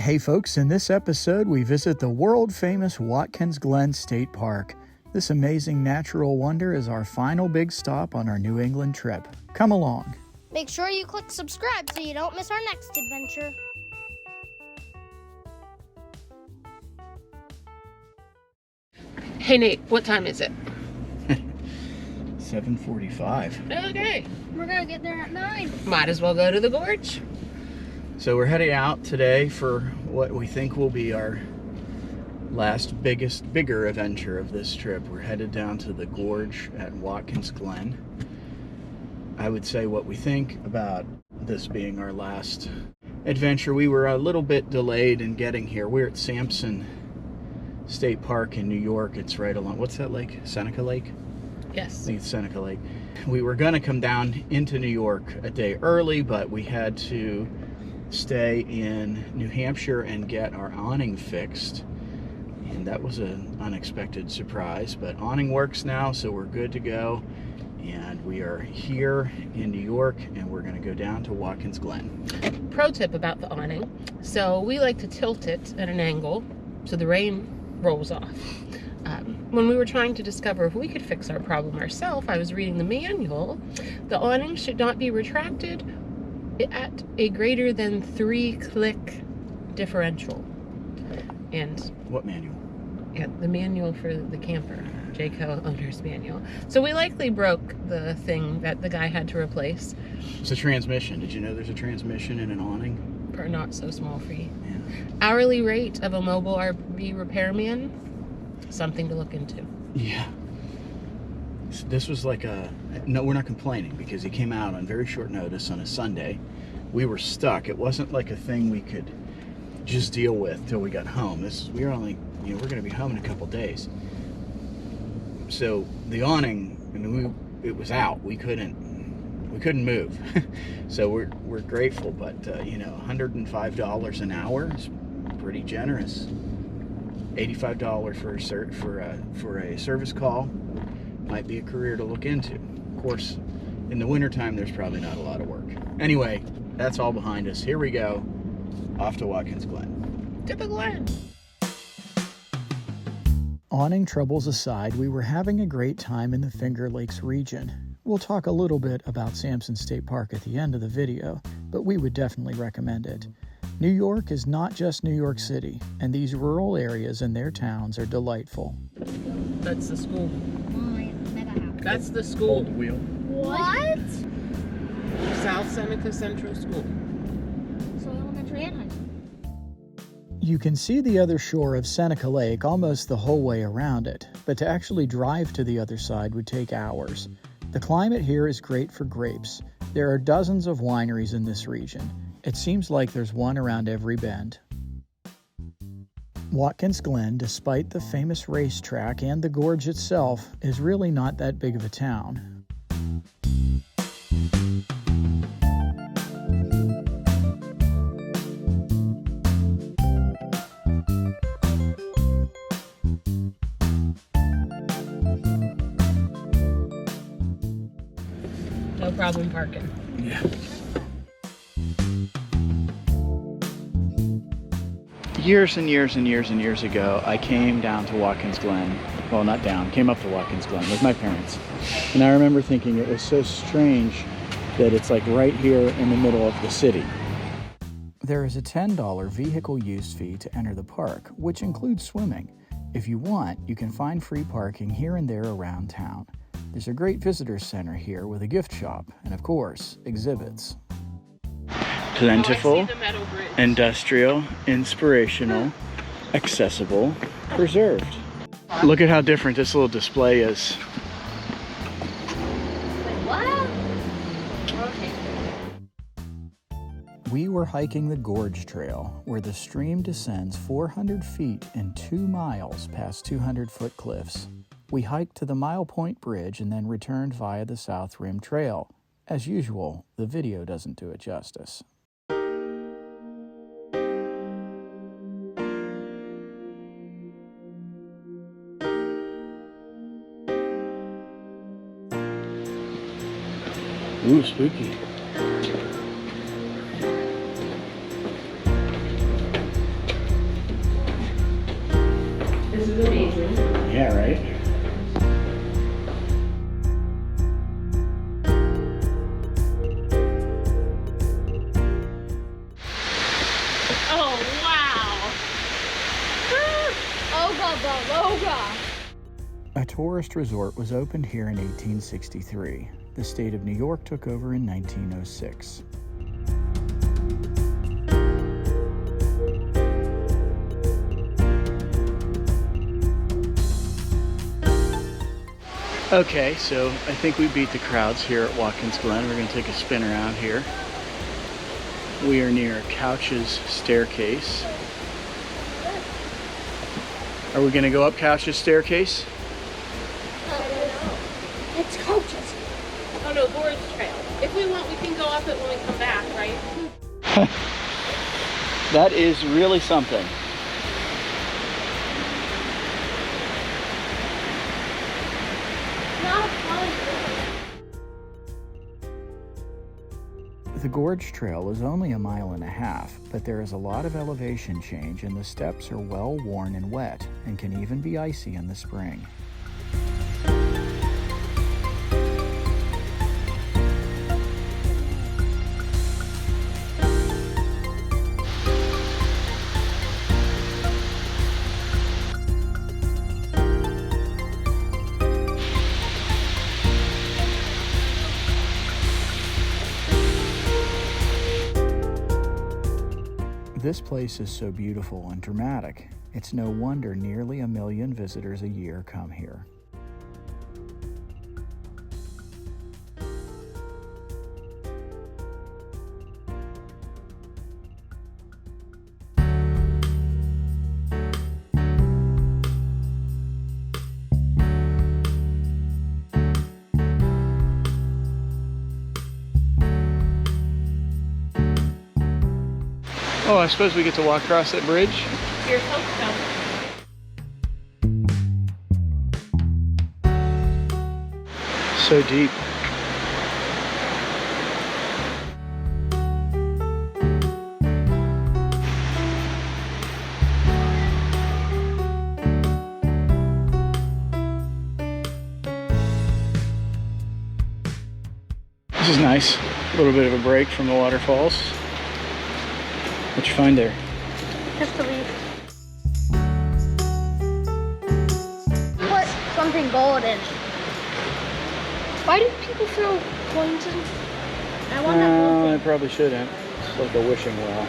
Hey folks, in this episode we visit the world-famous Watkins Glen State Park. This amazing natural wonder is our final big stop on our New England trip. Come along. Make sure you click subscribe so you don't miss our next adventure. Hey Nate, what time is it? 7:45. Okay. We're gonna get there at 9. Might as well go to the gorge. So we're heading out today for what we think will be our last bigger adventure of this trip. We're headed down to the gorge at Watkins Glen. I would say what we think about this being our last adventure. We were a little bit delayed in getting here. We're at Sampson State Park in New York. It's right along, what's that lake? Seneca Lake? Yes. I think it's Seneca Lake. We were gonna come down into New York a day early, but we had to stay in New Hampshire and get our awning fixed. And that was an unexpected surprise, but awning works now, so we're good to go. And we are here in New York, and we're gonna go down to Watkins Glen. Pro tip about the awning. So we like to tilt it at an angle so the rain rolls off. When we were trying to discover if we could fix our problem ourselves, I was reading the manual. The awning should not be retracted at a greater than 3-click differential. And What manual? yeah, the manual for the camper, Jayco owner's manual. So we likely broke the thing that the guy had to replace. It's a transmission. Did you know there's a transmission in an awning? For not so small fee. Yeah. Hourly rate of a mobile RV repairman, something to look into. Yeah. This was like no, we're not complaining because he came out on very short notice on a Sunday. We were stuck. It wasn't like a thing we could just deal with till we got home. We were only, we're going to be home in a couple days. So the awning, it was out. We couldn't move. So we're grateful, but $105 an hour is pretty generous. $85 for a service call might be a career to look into. Of course, in the wintertime, there's probably not a lot of work. Anyway, that's all behind us. Here we go, off to Watkins Glen. To the Glen. Awning troubles aside, we were having a great time in the Finger Lakes region. We'll talk a little bit about Sampson State Park at the end of the video, but we would definitely recommend it. New York is not just New York City, and these rural areas and their towns are delightful. That's the school. Mega house. That's the school. Hold the wheel. What? South Seneca Central School. So elementary and high school. You can see the other shore of Seneca Lake almost the whole way around it, but to actually drive to the other side would take hours. The climate here is great for grapes. There are dozens of wineries in this region. It seems like there's one around every bend. Watkins Glen, despite the famous racetrack and the gorge itself, is really not that big of a town. No problem parking. Yeah. Years and years and years and years ago, I came down to Watkins Glen. Well, not down, came up to Watkins Glen with my parents. And I remember thinking it was so strange that it's like right here in the middle of the city. There is a $10 vehicle use fee to enter the park, which includes swimming. If you want, you can find free parking here and there around town. There's a great visitor center here with a gift shop and, of course, exhibits. Plentiful, industrial, inspirational, accessible, preserved. Look at how different this little display is. What? Okay. We were hiking the Gorge Trail, where the stream descends 400 feet in 2 miles past 200-foot cliffs. We hiked to the Mile Point Bridge and then returned via the South Rim Trail. As usual, the video doesn't do it justice. Ooh, spooky. Oh, wow. Oga. A tourist resort was opened here in 1863. The state of New York took over in 1906. Okay, so I think we beat the crowds here at Watkins Glen. We're going to take a spin around here. We are near Couch's staircase. Are we going to go up Couch's staircase? It's Coach's. Oh no, Gorge Trail. If we want, we can go up it when we come back, right? That is really something. Not fun. The Gorge Trail is only 1.5 miles, but there is a lot of elevation change and the steps are well worn and wet and can even be icy in the spring. This place is so beautiful and dramatic. It's no wonder nearly 1 million visitors a year come here. Oh, I suppose we get to walk across that bridge? Here's hope so. So deep. This is nice. A little bit of a break from the waterfalls. What'd you find there? Just a leaf. Put something golden. Why do people throw coins in? I want that gold I thing. probably shouldn't. It's like a wishing well.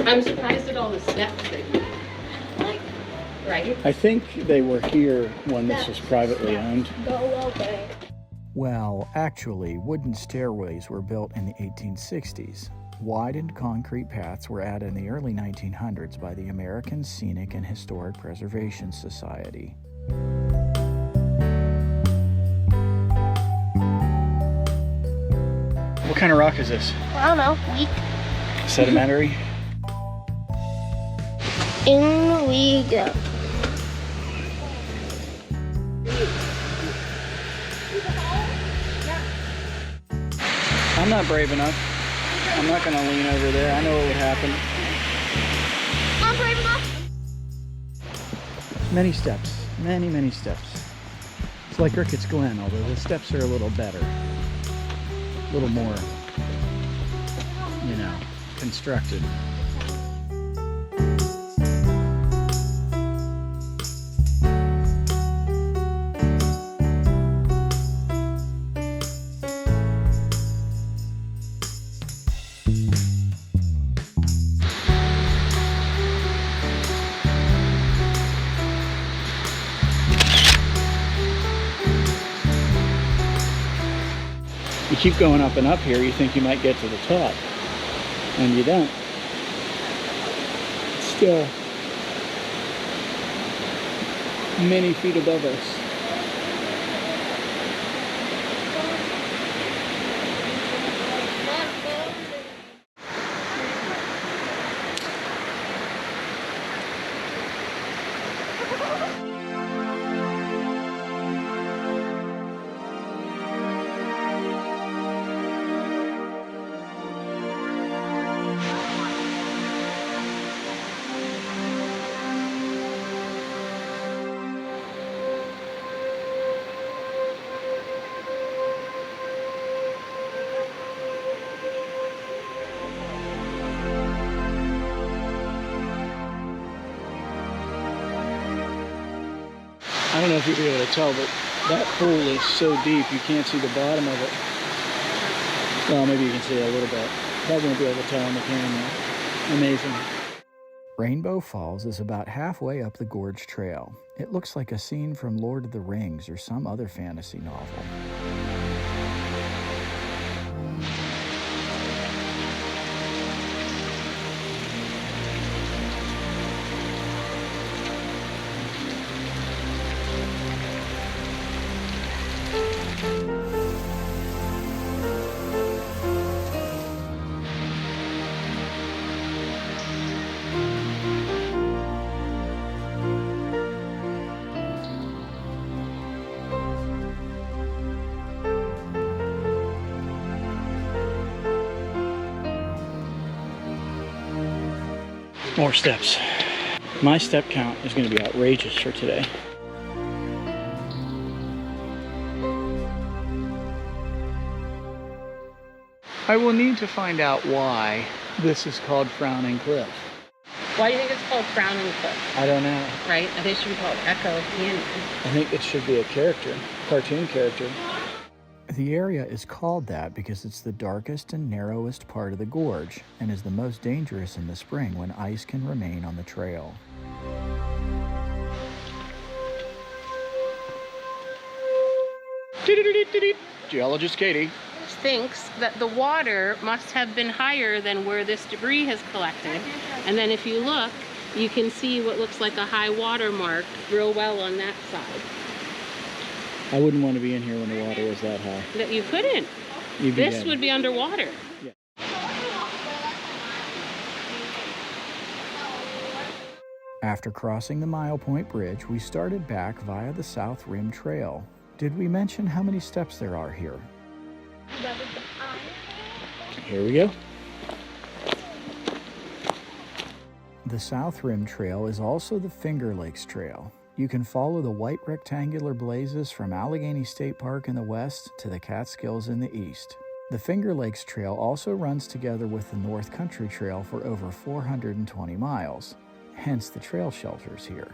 I'm surprised at all the steps they do. Right? I think they were here when this was privately owned. Go away. Well, actually, wooden stairways were built in the 1860s. Widened concrete paths were added in the early 1900s by the American Scenic and Historic Preservation Society. What kind of rock is this? I don't know. Weak. Sedimentary? In we go. I'm not brave enough. I'm not going to lean over there. I know what would happen. I'm brave enough. Many steps. Many steps. It's like Ricketts Glen, although the steps are a little better. A little more, you know, constructed. You keep going up and up here, you think you might get to the top, and you don't. It's still many feet above us. I don't know if you'll be able to tell, but that pool is so deep you can't see the bottom of it. Well, maybe you can see a little bit. Probably won't be able to tell on the camera. Amazing. Rainbow Falls is about halfway up the Gorge Trail. It looks like a scene from Lord of the Rings or some other fantasy novel. More steps. My step count is going to be outrageous for today. I will need to find out why this is called Frowning Cliff. Why do you think it's called Frowning Cliff? I don't know. Right? I think it should be called Echo Canyon. I think it should be a character, cartoon character. The area is called that because it's the darkest and narrowest part of the gorge and is the most dangerous in the spring when ice can remain on the trail. Geologist Katie Thinks that the water must have been higher than where this debris has collected. And then if you look, you can see what looks like a high water mark real well on that side. I wouldn't want to be in here when the water was that high. That you couldn't. This would be underwater. Yeah. After crossing the Mile Point Bridge, we started back via the South Rim Trail. Did we mention how many steps there are here? Here we go. The South Rim Trail is also the Finger Lakes Trail. You can follow the white rectangular blazes from Allegheny State Park in the west to the Catskills in the east. The Finger Lakes Trail also runs together with the North Country Trail for over 420 miles, hence the trail shelters here.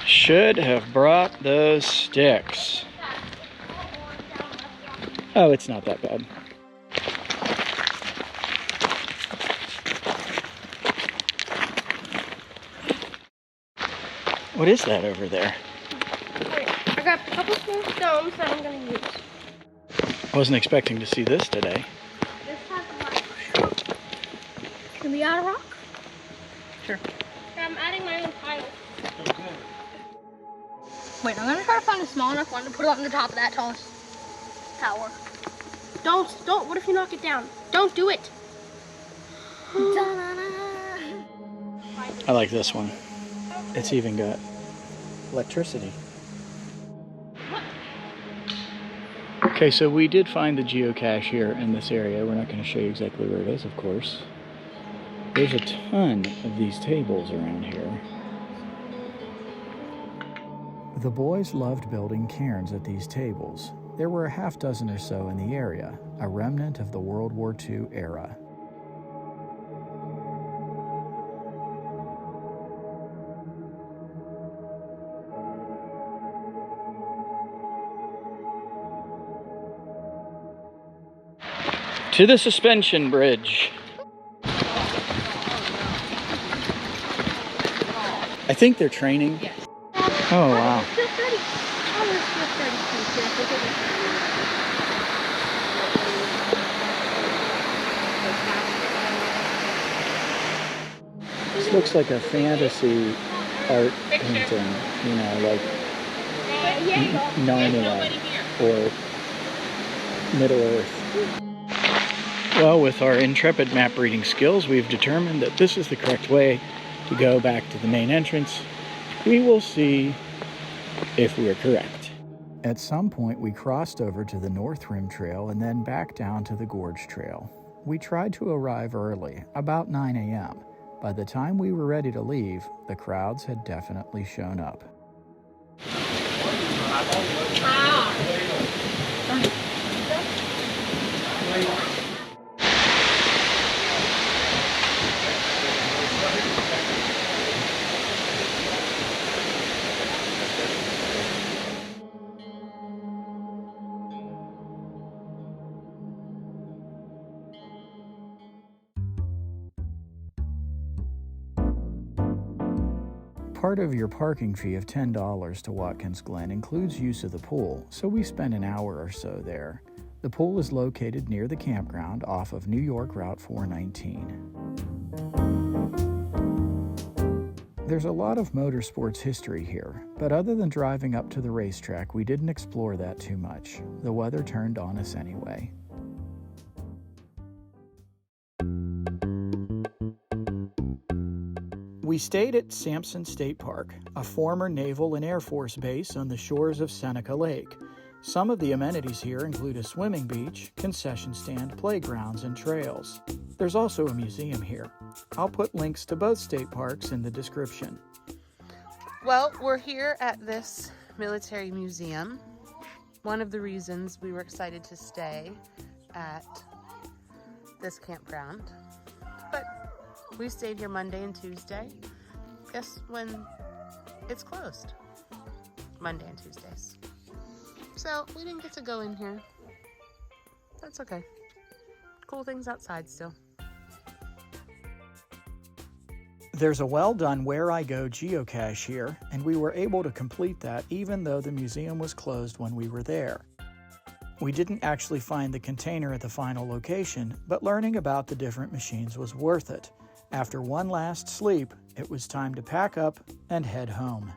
Should have brought those sticks. Oh, it's not that bad. What is that over there? I got a couple small stones that I'm going to use. I wasn't expecting to see this today. This has a rock. Can we add a rock? Sure. I'm adding my own tile. Wait, I'm going to try to find a small enough one to put it on the top of that tallest tower. Don't. What if you knock it down? Don't do it. I like this one. It's even got electricity. Okay, so we did find the geocache here in this area. We're not going to show you exactly where it is, of course. There's a ton of these tables around here. The boys loved building cairns at these tables. There were a half dozen or so in the area, a remnant of the World War II era. To the suspension bridge. I think they're training. Yes. Oh, wow. This looks like a fantasy art painting, you know, like Narnia or Middle Earth. Well, with our intrepid map reading skills, we've determined that this is the correct way to go back to the main entrance. We will see if we are correct. At some point, we crossed over to the North Rim Trail and then back down to the Gorge Trail. We tried to arrive early, about 9 a.m. By the time we were ready to leave, the crowds had definitely shown up. Part of your parking fee of $10 to Watkins Glen includes use of the pool, so we spend an hour or so there. The pool is located near the campground off of New York Route 419. There's a lot of motorsports history here, but other than driving up to the racetrack, we didn't explore that too much. The weather turned on us anyway. We stayed at Sampson State Park, a former Naval and Air Force base on the shores of Seneca Lake. Some of the amenities here include a swimming beach, concession stand, playgrounds, and trails. There's also a museum here. I'll put links to both state parks in the description. Well, we're here at this military museum. One of the reasons we were excited to stay at this campground. But we stayed here Monday and Tuesday. Guess when it's closed? Monday and Tuesdays. So we didn't get to go in here. That's okay. Cool things outside still. There's a well-done Wherigo geocache here, and we were able to complete that even though the museum was closed when we were there. We didn't actually find the container at the final location, but learning about the different machines was worth it. After one last sleep, it was time to pack up and head home.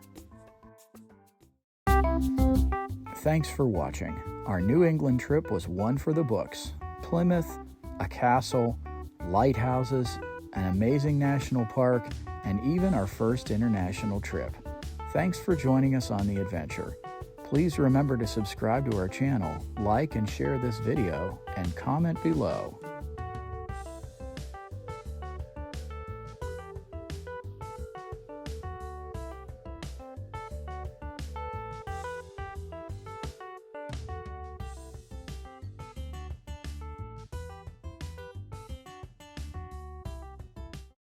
Thanks for watching. Our New England trip was one for the books. Plymouth, a castle, lighthouses, an amazing national park, and even our first international trip. Thanks for joining us on the adventure. Please remember to subscribe to our channel, like and share this video, and comment below.